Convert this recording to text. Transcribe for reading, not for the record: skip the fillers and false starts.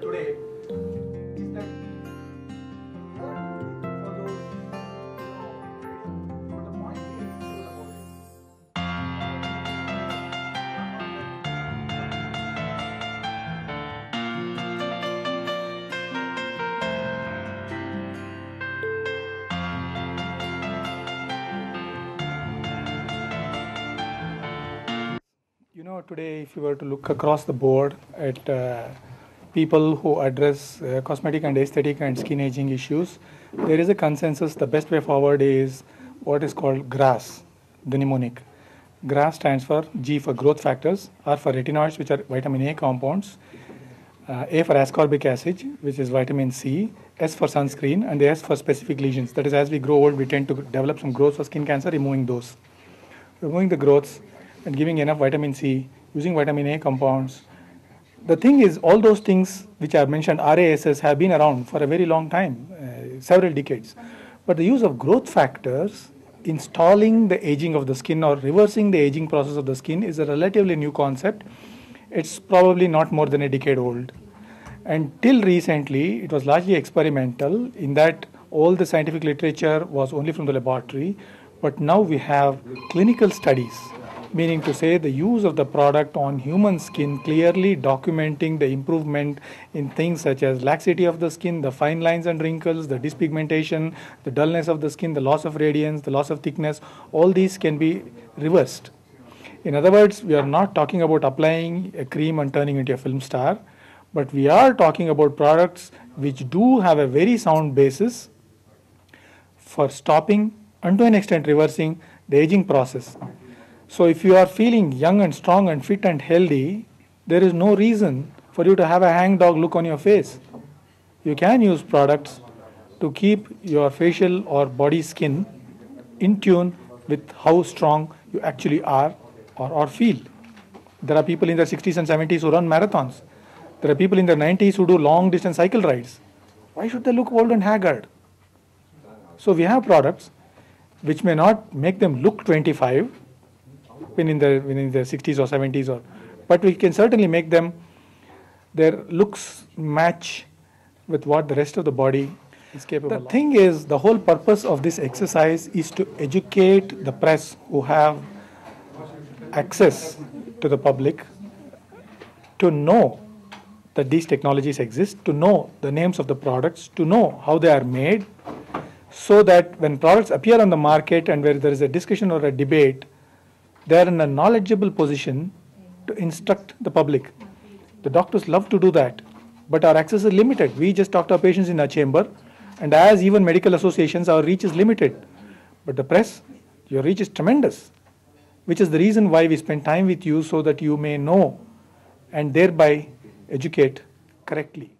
today is that for those, but the point is about it. Today, if you were to look across the board at people who address cosmetic and aesthetic and skin aging issues, there is a consensus. The best way forward is what is called GRAS, the mnemonic. GRAS stands for G for growth factors, R for retinoids, which are vitamin A compounds, A for ascorbic acid, which is vitamin C, S for sunscreen, and the S for specific lesions. That is, as we grow old, we tend to develop some growths for skin cancer, removing those. Removing the growths and giving enough vitamin C, using vitamin A compounds. The thing is, all those things which I mentioned, RASs, have been around for a very long time, several decades. But the use of growth factors in stalling the aging of the skin or reversing the aging process of the skin is a relatively new concept. It's probably not more than a decade old. And till recently, it was largely experimental in that all the scientific literature was only from the laboratory. But now we have clinical studies, meaning to say the use of the product on human skin, clearly documenting the improvement in things such as laxity of the skin, the fine lines and wrinkles, the dyspigmentation, the dullness of the skin, the loss of radiance, the loss of thickness. All these can be reversed. In other words, we are not talking about applying a cream and turning into a film star, but we are talking about products which do have a very sound basis for stopping and to an extent reversing the aging process. So if you are feeling young and strong and fit and healthy, there is no reason for you to have a hangdog look on your face. You can use products to keep your facial or body skin in tune with how strong you actually are or feel. There are people in their 60s and 70s who run marathons. There are people in their 90s who do long distance cycle rides. Why should they look old and haggard? So we have products which may not make them look 25 when in their 60s or 70s, but we can certainly make them, their looks match with what the rest of the body is capable of. The thing is, the whole purpose of this exercise is to educate the press who have access to the public to know that these technologies exist, to know the names of the products, to know how they are made, so that when products appear on the market and where there is a discussion or a debate, they are in a knowledgeable position to instruct the public. The doctors love to do that, but our access is limited. We just talk to our patients in our chamber, and as even medical associations, our reach is limited. But the press, your reach is tremendous, which is the reason why we spend time with you, so that you may know and thereby educate correctly.